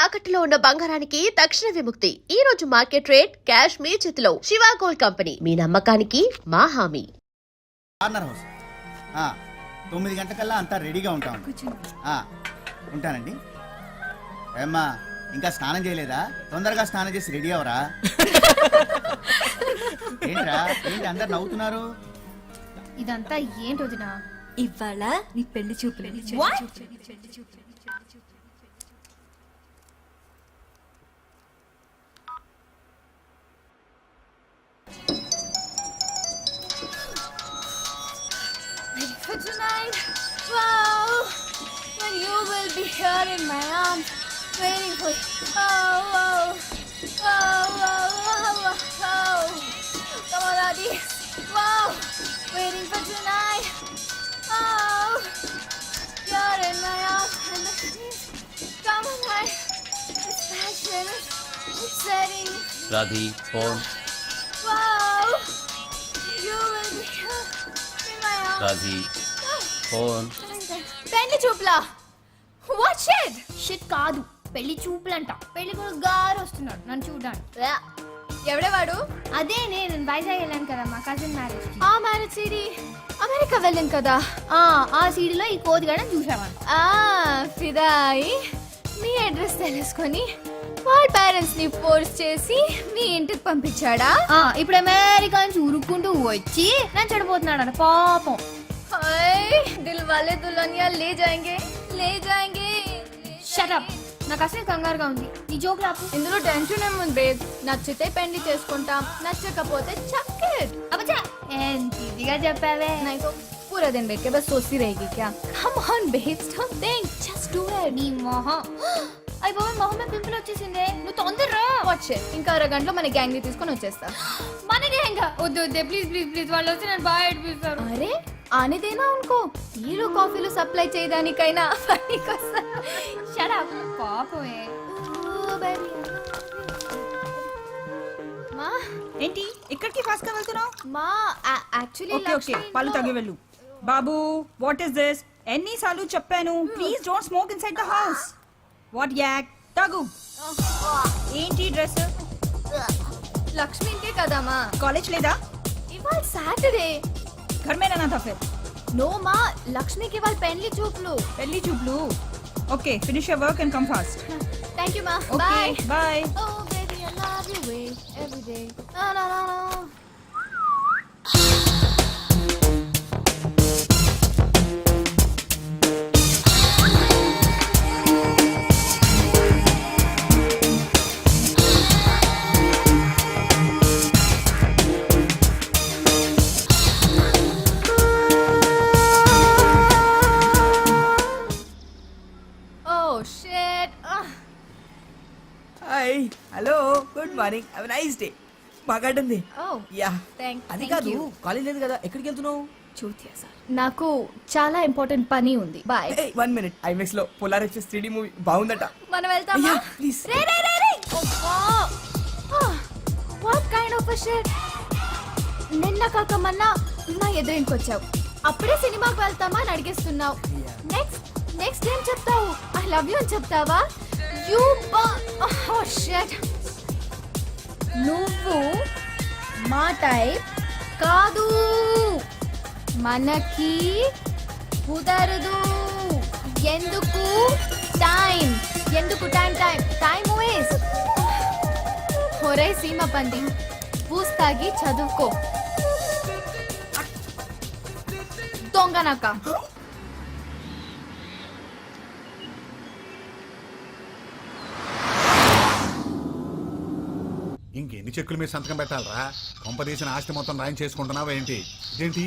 తాకట్టులో ఉన్న బంగారానికి తక్షణ విముక్తి. ఈ రోజు మార్కెట్ రేట్ క్యాష్ మీ చేతిలో. శివ గోల్డ్ కంపెనీ, మీ నమ్మకానికి మా హామీ. కార్నర్ హౌస్ 9 గంటలకల్లా అంతా రెడీగా ఉంటాం. ఉంటానండి. ఏమ్మా ఇంకా స్నానం చేయలేదా? తొందరగా స్నానం చేసి రెడీ అవరా. ఏంట్రా ఏంటి అందరు నవ్వుతున్నారు? ఇదంతా ఏంటి వదినా? ఇవాళ నీ పెళ్లి చూపులు. For tonight, wow, when you will be here in my arms, waiting for you. Oh, wow, wow, wow, wow, wow. Come on, Adi. Wow, waiting for tonight. Oh, you're in my arms and the peace. Come on, I. It's passionate. It's setting. రాధి phone. Wow, you will be here in my arms. రాధి phone. పెళ్లి చూపులా? What shit? Shit కాదు, పెళ్లి చూపులంట. పెళ్లి కూడా గారు వస్తున్నాడు నన్ను చూడడానికి. ఎవడే వాడు? అదే నేను వైజాగ్ వెళ్ళాను కదా మా కజిన్ మ్యారేజ్. ఆ మ్యారేజ్ సీడీ అమెరికా వెళ్ళాను కదా, ఆ సీడీలో ఈ కోదిగాడని చూసామని. ఫిదాయి మీ అడ్రస్ తెలుసుకొని వాళ్ళ పేరెంట్స్ ని ఫోర్స్ చేసి మీ ఇంటికి పంపించాడా? ఇప్పుడు అమెరికా నుంచి ఉరుక్కుంటూ వచ్చి నన్ను చెడిపోతున్నాడు పాపం. దిల్ వాలే దుల్హనియా లే జాయేంగే లే జాయేంగే. షట్ అప్, నాకు అసలు కంగారుగా ఉంది. ఈ జోక్ లాపు. ఇందులో టెన్షన్ ఏముంది బేబ్? నచ్చితే పెళ్లి చేసుకుంటాం, నచ్చకపోతే చక్కెట్. అబ్బా ఎంత ఈజీగా చెప్పావే. నాకు पूरा दिन बैठ के बस सोचती रहेगी क्या? Come on babes, don't think, just do it. నీ మొహం. అయ్య బాబు మొహం మీద పింపుల్ వచ్చేసిందే. నువ్వు తొందరరా. వచ్చే ఇంకా అరగంటలో మన గ్యాంగ్ ని తీసుకొని వచ్చేస్తా. మన గ్యాంగ్? వద్దు వద్దే ప్లీజ్ ప్లీజ్ ప్లీజ్, వాళ్ళు వచ్చి నన్ను బాగా ఏడిపిస్తారు. అరే ఆనేదేనా అనుకో, టీలు కాఫీలు సప్లై చేయడానికైనా పనికొస్తా. షట్ అప్ పాపమే. మా ఏంటి ఇక్కడికి ఫాస్ట్ గా వెళ్తున్నావు? మా యాక్చువల్లీ ఓకే ఓకే పాలు తాగి వెళ్ళు. బాబు వాట్ ఇస్ దిస్? ఎన్నిసార్లు చెప్పాను please don't smoke inside the house. What యాక్ తాగు. ఏంటి డ్రెస్? లక్ష్మికే కదమ్మా. కాలేజ్ లేదా? ఇవాళ సాటర్డే. घर में रहना था फिर. నో మా, లక్ష్మికి ఇవాళ పెళ్లి చూపులు. పెళ్లి చూపులు. Okay finish your work and come fast. Thank you మా. Okay bye. Oh baby I love you way every day. No no no no. Hi hello good morning have a nice day. బాగాడుంది. Oh yeah thank అది కాదు you. College లేదు కదా, ఎక్కడికి వెళ్తున్నావు? చూతియా sir, నాకు చాలా ఇంపార్టెంట్ పని ఉంది. బాయ్. 1 మినిట్, ఐమాక్స్ లో పోలార్ ఎక్స్ప్రెస్ 3D మూవీ బాగుందట. మనం వెళ్తామా? ప్లీజ్. రే రే రే రే. What kind of a shit. నిన్న కాక మొన్న నా ఎదురుకి వచ్చావు, అప్పుడే సినిమాకి వెళ్తామా అని అడిగేస్తున్నావు. నెక్స్ట్ ఏం చెప్తావు? ఐ లవ్ యూ అని చెప్తావా? You oh shit. నువ్వు మా టైప్ కాదు, మనకి కుదరదు. ఎందుకు టైం టైం వేస్ట్. ఒరే సీమ పంది, పూస్తాగి చదువుకో దొంగనక. ఇంకెన్ని చెక్కుల మీద సంతకం పెట్టాలరా? కొంపదీసిన ఆస్తి మొత్తం రాయం చేసుకుంటున్నావా ఏంటి? ఇదేంటి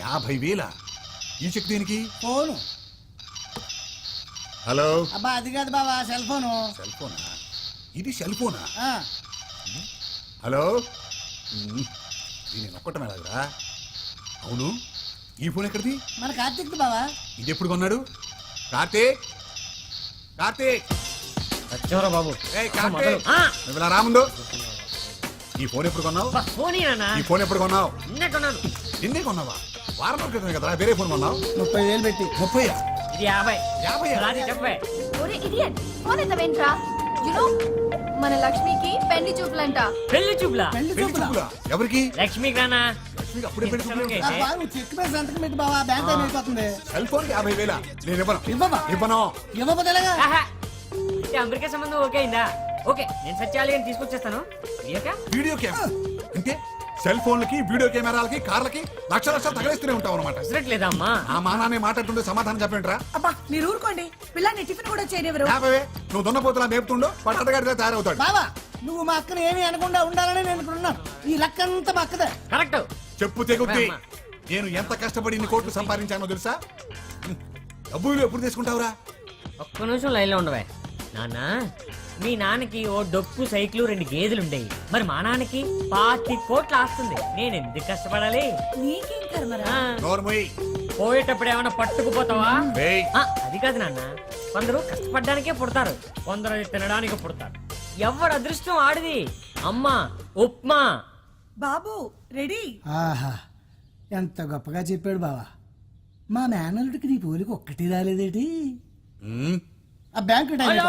50,000? ఈ చెక్ దీనికి? ఫోను. హలో. అబ్బా అది కాదు బావా, సెల్ ఫోను. సెల్ ఫోనా? ఇది సెల్ ఫోనా? ఆ, హలో. దీని ఒక్కటం ఎలాగరా? అవును, ఈ ఫోన్ ఎక్కడిది? మన కార్తీక్ బావా. ఇది ఎప్పుడు కొన్నాడు? కార్తీక్ వచ్చారా బాబు? ఏయ్ కార్తీక్, నువ్వు ఇలా రాముందు. ఈ ఫోన్ ఎప్పుడు కొన్నావు? ఈ ఫోన్ ఎప్పుడు కొన్నావు? నిన్నే కొన్నావా? వారం రోజుల క్రితమే కదరా వేరే ఫోన్ కొన్నావు. 30,000 పెట్టి. 30? ఇది 50. 50? రాజీ చెప్పే. ఒరే ఇడియట్, ఫోన్ ఎంత వెంట్రా? యునో మన లక్ష్మికి పెళ్లి చూపులంట. పెళ్లి చూపులా పెళ్లి పెళ్లి చూపులా? చూపులా? ఎవరికి లక్ష్మికి రానా లక్ష్మికి అప్పుడే పెళ్లి చూపులు? అబ్బా, నువ్వు చెక్ మీద సంతకం పెట్టి బావా, బ్యాంక్ టైం అయిపోతుంది. సెల్ ఫోన్ కి 50,000 నేను ఇవ్వను. ఇవ్వవా? ఇవ్వను. ఇవ్వకపోతే ఎలాగా? అమెరికా సంబంధం ఓకే అయిందా? ఓకే నేను సత్యాలి అని తీసుకొచ్చేస్తాను. వీడియో కెమెరా అంటే సెల్ ఫోన్లకి వీడియో కెమెరాలకి కార్లకి లక్షలు తగలేస్తూనే ఉంటావు అనమాట. లేదా అమ్మా ఆ మానాన్ని మాట్లాడుతుంటే సమాధానం చెప్పండిరా. అబ్బా మీరు ఊరుకోండి, పిల్లాన్ని టిఫిన్ కూడా చేయనివ్వరు. నువ్వు దున్నపోతులా మేపుతుండో పట్టడగాడిగా తయారవుతాడు. బావా, నువ్వు మా అక్కని ఏమీ అనకుండా ఉండాలని నేను ఇక్కడ ఉన్నాను. ఈ లక్క అంతా మా అక్కదే. కరెక్ట్. చెప్పు తెగుద్ది. నేను ఎంత కష్టపడి ఇన్ని కోట్లు సంపాదించానో తెలుసా? డబ్బులు ఎప్పుడు తీసుకుంటావురా? ఒక్క నిమిషం లైన్లో ఉండవే. నాన్న మీ నాన్నకి ఓ డొక్కు సైకిల్ 2 గేదెలు ఉండేవి. మరి మా నాన్నకి 25 కోట్లు ఆస్తుంది. నేను ఎందుకు కష్టపడాలి? నీకేం కర్మరా? ఆ, నోర్మోయ్. పోయేటప్పుడు ఏమైనా పట్టుకుపోతావా? ఏయ్. ఆ, అది కాదు నాన్న. కొందరు కష్టపడ్డానికే పుడతారు, కొందరు అది తినడానికి పుడతారు. ఎవరు అదృష్టం ఆడిది. అమ్మా ఉప్మా. బాబు రెడీ. ఆహా, ఎంత గొప్పగా చెప్పాడు బావా. మా మేనల్లుడికి నీ పోలికి ఒక్కటి రాలేదేటి? ఉమ్. ఆ బ్యాంక్ టైం హలో.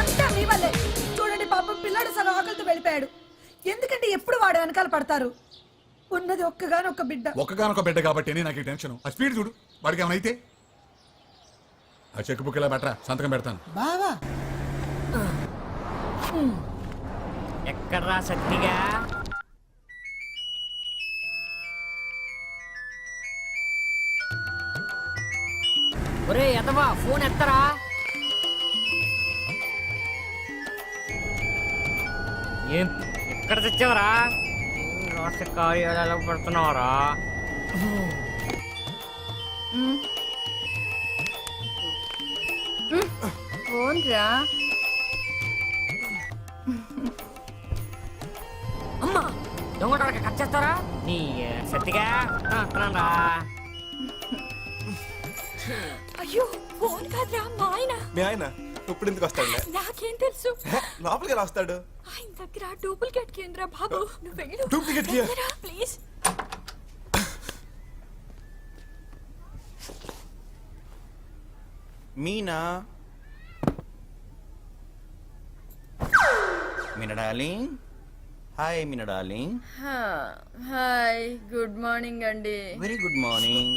అంతా మీ వల్లే. చూడండి పాపం పిల్లాడు సగం ఆకలితో వెళ్ళిపోయాడు. ఎందుకంటే ఎప్పుడు వాడు వెనకాల పడతారు. ఉన్నది ఒక్కగానొక్క బిడ్డ. ఒక్కగానొక బిడ్డ కాబట్టి నాకు ఈ టెన్షన్. ఆ స్పీడ్ చూడు. వాడికి ఏమైనా అయితే ఆ చెక్ బుక్ ఇలా బెటరా, సంతకం పెడతాను. బావా, ఎక్కడ్రా సత్తిగా? ఒరే ఎదవా, ఫోన్ ఎత్తరా. ఏం ఎక్కడ తెచ్చావరా? రాష్ట్ర కార్యాలయాలకు పడుతున్నావరా? ఫోన్ రా. అమ్మా దొంగటానికి కట్ చేస్తారా? నీ సత్తిగా రా. అయ్యో ఫోన్ కాదురా మా ఆయన. మీ ఆయన ఇప్పుడు ఎందుకు వస్తాడులే? నాకేం తెలుసు. లోపలికి ఎలా వస్తాడు? ఆయన దగ్గర డూప్లికేట్ కేంద్ర బాబు. నువ్వు వెళ్ళు. డూప్లికేట్ కి? Please. Meena Meena darling. Hi Meena darling. Hi, good morning అండి. Very good morning.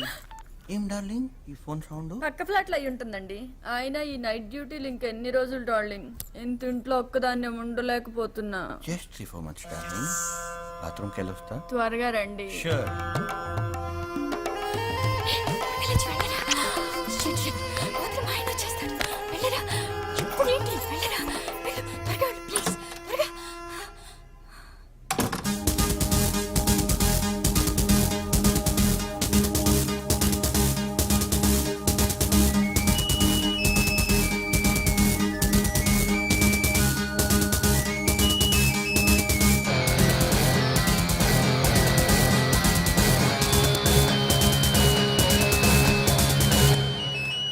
ఏం డార్లింగ్ ఈ ఫోన్ సౌండ్? పక్క ఫ్లాట్ లో అయి ఉంటుందండి. ఆయన ఈ నైట్ డ్యూటీలు ఇంకెన్ని రోజులు డార్లింగ్? ఇంత ఇంట్లో ఒక్కదాన్ని ఉండలేకపోతున్నా. Just 3-4 months darling. బాత్రూమ్కి వెళ్ళి వస్తా. త్వరగా రండి. షూర్. వెళ్ళొచ్చు, వెళ్ళరా. Shit, shit. అవతల మా ఆయన వచ్చేస్తాడు. వెళ్ళరా. ఇప్పుడేంటి? వెళ్ళరా. వెళ్ళు. త్వరగా వెళ్ళు, ప్లీజ్. త్వరగా.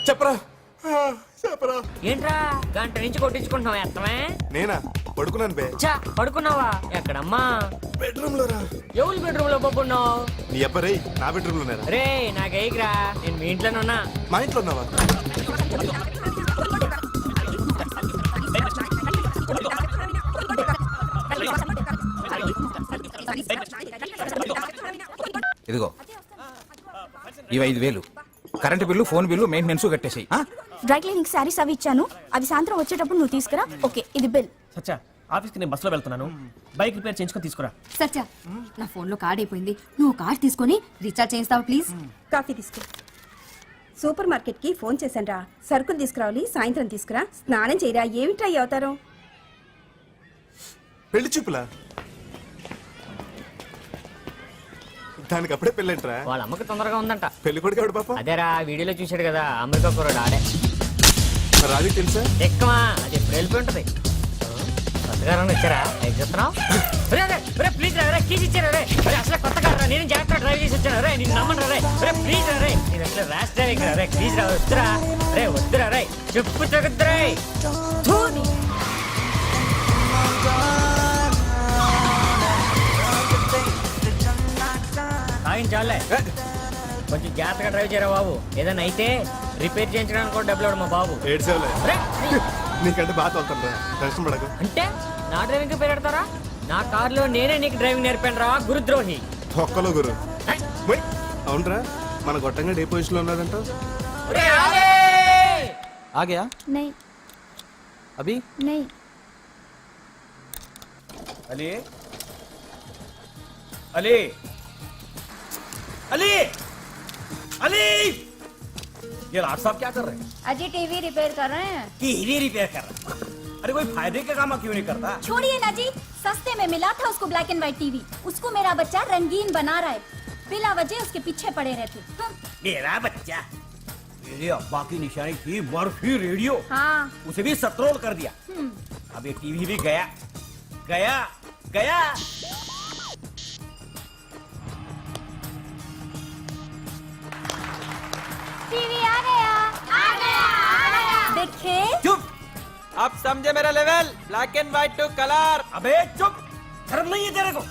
చెప్పరా చెప్పరా. ఏంట్రా గంట నుంచి కొట్టించుకుంటున్నావు ఎత్తమే? నేనా పడుకున్నాను బే. చా పడుకున్నావా? ఎక్కడమ్మా? బెడ్రూమ్ లో రా. ఎవరి బెడ్రూమ్ లో పడుకున్నావు? నీ అబ్బరే నా బెడ్రూమ్ లోనేరా. రే నాకేగిరా, నేను మీ ఇంట్లోనే ఉన్నా. మా ఇంట్లో ఉన్నావా? ఇదిగో ఇవి 5,000. Current bill, phone bill, maintenance కట్టేసాయి. డ్రై క్లీనింగ్ శారీస్ అవి ఇచ్చాను. అవి సాయంత్రం వచ్చేటప్పుడు నువ్వు తీసుకురా. ఓకే, ఇది బిల్. సచ్చా ఆఫీస్కి నేను బస్సులో వెళ్తున్నాను. బైక్ రిపేర్ చేయించుకొని తీసుకురా. సత్య, నా ఫోన్లో కార్డ్ అయిపోయింది. నువ్వు కార్డ్ తీసుకొని రీఛార్జ్ చేస్తావా ప్లీజ్? కాఫీ తీసుకో. సూపర్ మార్కెట్ కి ఫోన్ చేశాను రా. సరుకులు తీసుకురావాలి, సాయంత్రం తీసుకురా. స్నానం చేయరా. ఏమి ట్రై అవుతారో. పెళ్లి చూపులా? దానికి అప్పుడే పెళ్ళంటరా? వాళ్ళ అమ్మకి తొందరగా ఉందంట. పెళ్లి కొడుకు ఎవడు పాప? అదేరా వీడియోలో చూశాడు కదా, అమెరికా కుర్రాడు ఆడే. మరి రాజు తెలుసా? ఎక్కమా, అది ఎప్పుడు వెళ్ళిపోయి ఉంటది. కొత్తగా వచ్చారా? చెప్తున్నావు ప్లీజ్ రే, కీస్ ఇచ్చారా రే? అసలు కొత్త కారా, నేను జాగ్రత్త డ్రైవ్ చేసి వచ్చాను రే. నేను నమ్మను రే. ప్లీజ్ రే, నేను అసలు ర్యాష్ డ్రైవింగ్ రే. ప్లీజ్ రా, వద్దురా రే, వద్దురా రే, చెప్పు తగ్గుద్దురా. చాలే కొంచెం జాగ్రత్తగా డ్రైవ్ చేయరా బాబు. ఏదైనా అయితే రిపేర్ చేయించడానికి కూడా డబ్బులు ఇవ్వడు మా బాబు. ఏడ్సేవలే అరే, నీకంటే బాగా తోలుతాను టెన్షన్ పడకు. అంటే నా డ్రైవింగ్ పెడతారా? నా కారులో నేనే నీకు డ్రైవింగ్ నేర్పాను రా గురుద్రోహి. ఒక్కలో గురు మొయ్. అవునరా మన గొట్టంగా డే పొజిషన్ లో ఉన్నాడంట. आ गया नहीं अभी नहीं अली अली अली अली ये राज साहब क्या कर रहे हैं? अजी टीवी रिपेयर कर रहे हैं। टीवी रिपेयर कर रहे हैं? अरे कोई फायदे का काम क्यों नहीं करता? छोड़िए ना जी, सस्ते में मिला था उसको ब्लैक एंड व्हाइट टीवी। उसको मेरा बच्चा रंगीन बना रहा है, बिला वजह उसके पीछे पड़े रहते। मेरा बच्चा मेरे अब्बा की निशानी थी मर्फी रेडियो, हाँ उसे भी सत्रोल कर दिया। अब ये टीवी भी गया गया गया। टीवी आ गया आ गया आ गया। देखे चुप अब समझे मेरा level black and white to colour अबे चुप, शर्म नहीं है तेरे को?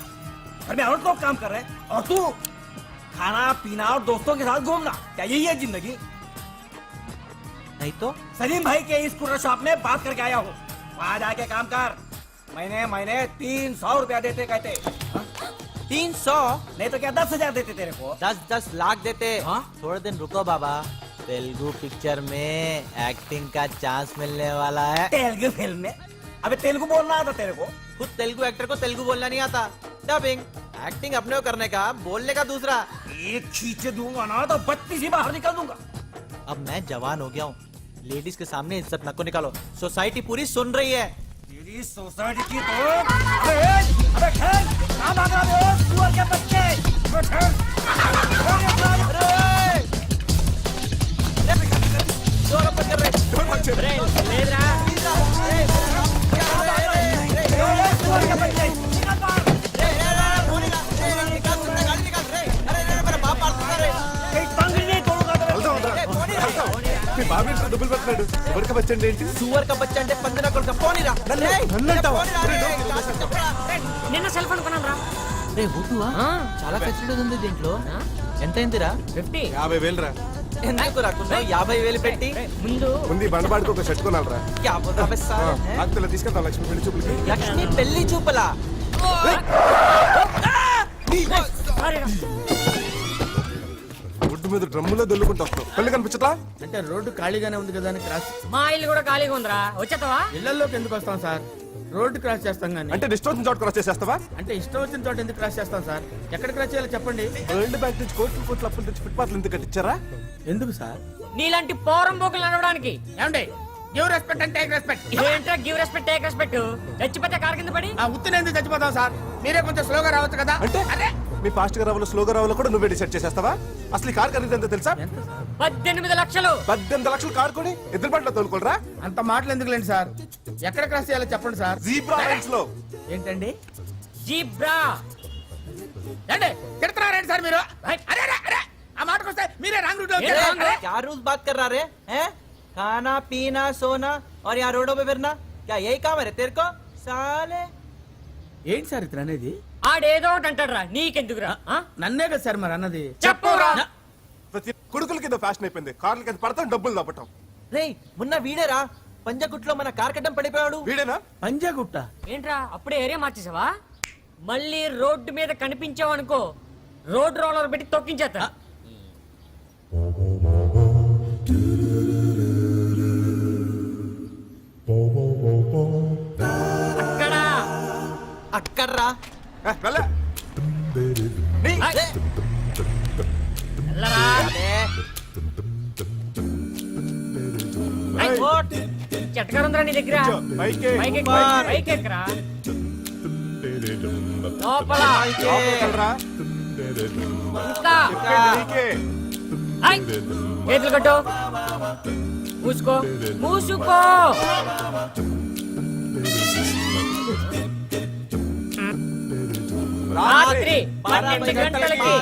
घर में औरत लोग काम कर रहे हैं और तू खाना पीना और दोस्तों के साथ घूमना, क्या यही है जिंदगी? नहीं तो सलीम भाई के स्कूटर शॉप में बात करके आया हूँ, वहाँ जाके काम कर। महीने महीने 300 रुपया देते कहते। 300 नहीं तो क्या 10,000 देते तेरे को? 10 लाख देते। हाँ? थोड़े दिन रुको बाबा, तेलुगु पिक्चर में एक्टिंग का चांस मिलने वाला है। तेलुगु फिल्म में? अबे तेलुगु बोलना आता तेरे को? खुद तेलुगु एक्टर को तेलुगु बोलना नहीं आता। डबिंग एक्टिंग अपने को करने का, बोलने का दूसरा। एक खींच दूंगा ना तो 32 ही बाहर निकल दूंगा। अब मैं जवान हो गया हूँ, लेडीज के सामने इज्जत नको निकालो, सोसाइटी पूरी सुन रही है। तेरी सोसाइटी की तो अबे ठहर, कहाँ भाग रहे हो सुअर के बच्चे? अबे ठहर। రే, లేదురా. सुअर के बच्चे निकल बाहर। कहीं टंगड़ी नहीं तोड़ूंगा तो మీ బాబు ఇంట్లో దుబ్బులు పెట్టినాడు. ఎవరికి వచ్చండి ఏంటి? सुअर का बच्चा అంటే పందిన కొడుకు పోనీరా నిన్న సెల్ ఫోన్ కొన్నాను రా. రే బుట్టువా చాలా ఫెసిలిటీ ఉంది దీంట్లో. ఎంత అయిందిరా? 50. 50,000 రా. ఎందుకు రాకుండా 50,000 పెట్టి ముందు ముందు ఈ బండబాడికి ఒక షర్ట్ కొనాలరా. క్యా బోల్తా బే సార్ ఆకుతల తీసుకెళ్తాం లక్ష్మి పెళ్లి చూపులకి. లక్ష్మి పెళ్లి చూపలా ఒడ్డు మీద డ్రమ్ములో దొల్లుకుంటూ వస్తాం. కళ్ళు కనిపించట్లా? అంటే రోడ్డు ఖాళీగానే ఉంది కదా అని క్రాస్ మా ఇల్లు కూడా ఖాళీగా ఉందిరా, వచ్చేస్తావా? ఇళ్లలోకి ఎందుకు వస్తాం సార్? రోడ్డు క్రాస్ చేస్తాం కానీ అంటే డిస్టర్బెన్స్ చోట క్రాస్ చేసేస్తావా? అంటే ఇష్టం వచ్చిన చోట ఎందుకు క్రాస్ చేస్తాం సార్? ఎక్కడ క్రాస్ చేయాలో చెప్పండి. వరల్డ్ బ్యాంక్ నుంచి కోట్ల అప్పులు తెచ్చి ఫుట్పాత్లు ఎందుకు కట్టించారా? ఎందుకు సార్? నీలాంటి పోరం పోకులు నడవడానికి. ఏమండి గివ్ రెస్పెక్ట్ అంటే టేక్ రెస్పెక్ట్. ఏంట్రా గివ్ రెస్పెక్ట్ టేక్ రెస్పెక్ట్? చచ్చిపోతే కారు కింద పడి ఆ ఉత్తిని ఎందుకు చచ్చిపోతాం సార్? మీరే కొంచెం స్లోగా రావచ్చు కదా. అంటే అదే మీ ఫాస్ట్ గా రావాలో స్లోగా రావాలో కూడా నువ్వే డిసైడ్ చేసేస్తావా? అసలు ఈ కార్ ఖరీదు ఎంత తెలుసా? 18 లక్షలు. 18 లక్షలు కార్ కొని ఎదురు బండ్లో తోలుకోరా? అంత మాటలు ఎందుకులేండి సార్? ఎక్కడ క్రాస్ చేయాలో చెప్పండి సార్. జీబ్రా లైన్స్ లో. ఏంటండి జీబ్రా. ఏంటి తిడుతున్నారేంటి సార్ మీరు? అరే అరే అరే ఆ మాటకు వస్తే మీరే రాంగ్ రూట్ లో వచ్చారు. क्या रूल्स बात कर रहा रे हैं? खाना पीना सोना और यहाँ रोडों पे फिरना, क्या यही काम है रे तेरे को साले? ఏంటి సార్ ఇతను అనేది? ఆడేదో ఒకటి అంటాడురా, నీకెందుకురా? ఆ? నన్నే కదా సార్ మరి అన్నది. చెప్పురా. ప్రతి కొడుకులకి ఇదో ఫ్యాషన్ అయిపోయింది. కార్ల కింద పడతాం, డబ్బులు దప్పటం. రే మొన్న వీడేరా పంజగుట్లో మన కార్ కట్టం పడిపోయాడు. వీడేనా? పంజాగుట్ట ఏంట్రా అప్పుడే ఏరియా మార్చేసావా? మళ్ళీ రోడ్డు మీద కనిపించావు అనుకో, రోడ్ రోలర్ పెట్టి తొక్కించేస్తా. అక్కడ అక్కడ్రా వెళ్ళ. వెళ్ళరా. చెట్టకారుందిరా నీ దగ్గర. పైకి. పైకి ఎక్కరా. లోపల వెళ్ళరా. ఇంకా నీకే. ఐ! చేతులు కట్టు. మూసుకో మూసుకో. రాత్రి 12 గంటలకి.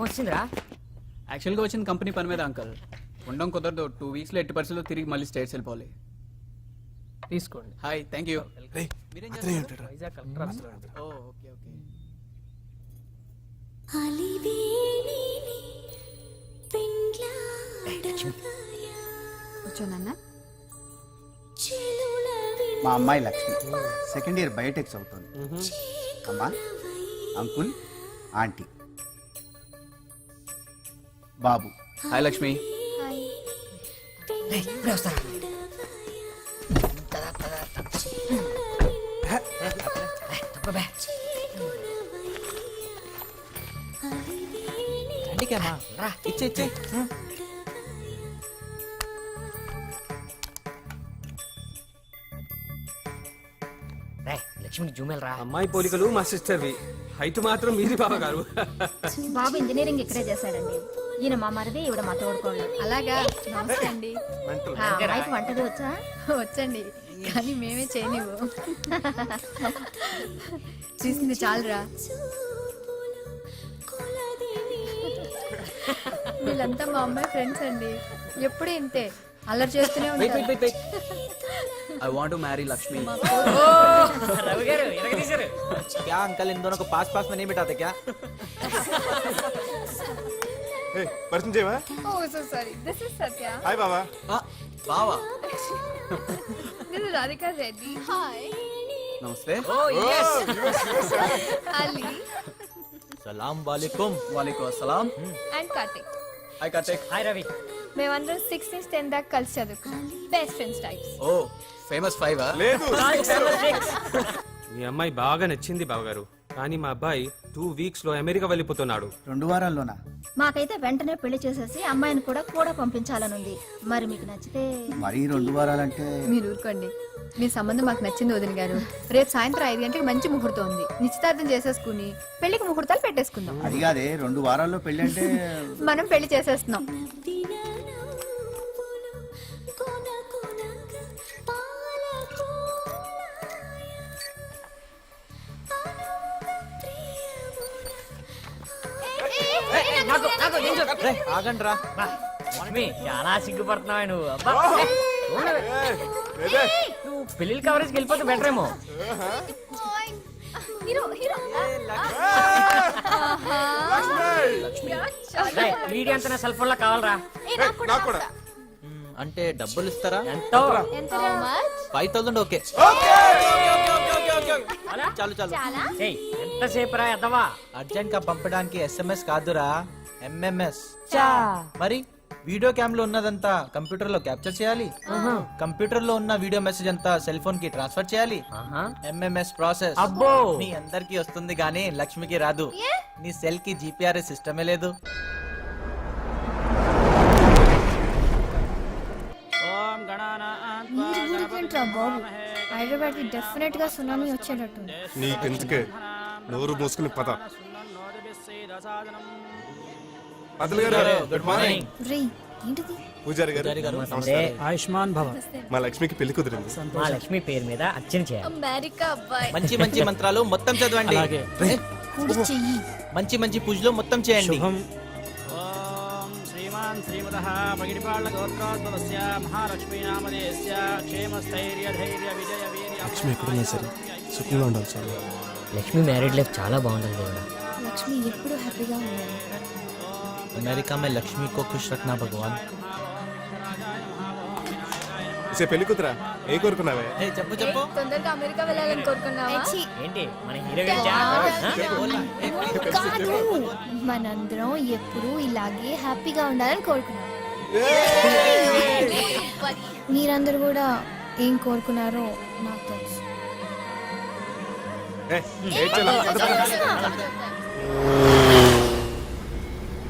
వచ్చిందిరా? యాక్చువల్గా వచ్చింది కంపెనీ పని మీద అంకల్. ఉండడం కుదరదు 2 వీక్స్లో 80% తిరిగి మళ్ళీ స్టేట్స్ వెళ్ళిపోవాలి. తీసుకోండి. Hi, thank you. Vizag collector ఆఫీస్లో ఉంది. ఓ ఓకే ఓకే. కూర్చోనన్నా. మా అమ్మాయి లక్ష్మి సెకండ్ ఇయర్ బయోటెక్ చదువుతుంది. అమ్మా, అంకుల్, ఆంటీ. బాబు. హాయ్ లక్ష్మి. ఇప్పుడే వస్తారా? రా ఇచ్చే లక్ష్మికి జూమెల్ రా. అమ్మాయి పోలికలు మా సిస్టర్వి, హైట్ మాత్రం మీది బాబా గారు. బాబు ఇంజనీరింగ్ ఇక్కడే చేశాడండి. ఈయన మా మరిది, ఈవిడ మా తోడుకోళ్ళు. అలాగా, నమస్తే అండి. ఆ అమ్మాయికి వంటది వచ్చా? వచ్చండి, కానీ మేమే చేయనివ్వు. చూసింది చాలురా. వీళ్ళంతా మా అమ్మాయి ఫ్రెండ్స్ అండి. ఎప్పుడు ఇంతే అల్లరి చేస్తూనే ఉంటారు. I want to marry Lakshmi. Ravi గారు ఎరగదీశారు. क्या अंकल इन दोनों को पास पास में नहीं बिठाते क्या? పరిచయం చేయవా? Oh, so sorry. This is Satya. Hi Baba. Bawa This is Radhika Reddy. Hi. నమస్తే. ఓ yes. Ali सलाम वालेकुम. వాలేకుమ్ అస్సలాం. and Kartik. Hi Kartik. Hi Ravi. మేమందరం 6th నుంచి 10th దాకా కలిసి చదువుకున్నాం. Best friends types. ఓ ఫేమస్ 5 లేదు. మీ అమ్మాయి బాగా నచ్చింది బావగారు, కానీ మా అబ్బాయి 2 వీక్స్ లో అమెరికా వెళ్ళిపోతున్నాడు. 2 వారాల్లోనా? మాకైతే వెంటనే పెళ్లి చేసేసి అమ్మాయిని కూడా పంపించాలనుంది. మరి మీకు నచ్చితే మరీ 2 వారాలంటే మీరు ఊరుకోండి. మీ సంబంధం మాకు నచ్చింది వదిన గారు. రేపు సాయంత్రం 5 గంటలకు మంచి ముహూర్తం ఉంది. నిశ్చితార్థం చేసేసుకుని పెళ్లికి ముహూర్తాలు పెట్టేసుకుందాం. అది కాదే, 2 వారాల్లో పెళ్ళి అంటే. మనం పెళ్లి చేసేస్తున్నాం. ఆగండి రా. లక్ష్మి చాలా సిగ్గుపడుతున్నావే నువ్వు. అబ్బా నువ్వు పెళ్లి కవరేజ్కి వెళ్ళిపోతే బెటర్ ఏమో. వీడియో అంతా సెల్ ఫోన్ లో కావాలరా. అంటే డబ్బులు ఇస్తారా? ఎంతో 5000 ఓకే. చాలు చాలు. ఎంతసేపు రా ఎద్దవా? అర్జెంట్ గా పంపడానికి SMS కాదురా, MMS. మరి వీడియో క్యామ్ లో ఉన్నదంతా కంప్యూటర్ లో క్యాప్చర్ చేయాలి. కంప్యూటర్ లో ఉన్న వీడియో మెసేజ్ అంతా సెల్ ఫోన్ కి ట్రాన్స్ఫర్ చేయాలి. MMS process. అబ్బో మీ అందరికి వస్తుంది గానీ లక్ష్మికి రాదు. నీ సెల్ కి GPRS సిస్టమే లేదు. బాబు హైదరాబాద్ కి డెఫినెట్ గా సునామీ వచ్చేటట్టు. నీకెందుకే, నోరు మూసుకుని పద. అతలు గారు గుడ్ మార్నింగ్. రే ఏంటిది? పూజారి గారు నమస్కారం. ఆయుష్మాన్ భవ. మా లక్ష్మికి పెళ్లి కుదిరింది. మా లక్ష్మి పేరు మీద అర్చన చేయాలి. అమెరికా అబ్బాయి. మంచి మంచి మంత్రాలు మొత్తం చదవండి. కుడి చెయ్యి. మంచి మంచి పూజలు మొత్తం చేయండి. శ్రీమాన్ శ్రీమతః పగిడిపాళ్ళ గోత్రోద్భవస్య మహాలక్ష్మీ నామధేయస్య క్షేమస్థైర్య ధైర్య విజయ వీర్య. లక్ష్మి ఎక్కడున్నా సరే సుఖంగా ఉండాలి సార్. లక్ష్మి మ్యారీడ్ లైఫ్ చాలా బాగుంటుంది దేవుడా. లక్ష్మి ఎప్పుడు హ్యాపీగా ఉండాలి. अमेरिका में लक्ष्मी को खुश रखना भगवान. ఇసే పెళ్లి కుతురా ఏ కోరుకున్నావే? చెప్పు చెప్పు. తొందరగా అమెరికా వెళ్ళాలని కోరుకున్నావా? ఏంటి మన హీరో కాదు, మనందరం ఎప్పుడు ఇలాగే హ్యాపీగా ఉండాలని కోరుకున్నాం. మీరందరూ కూడా ఏం కోరుకున్నారో నాకు తెలుసు. ఏ, ఏ చెల్లా?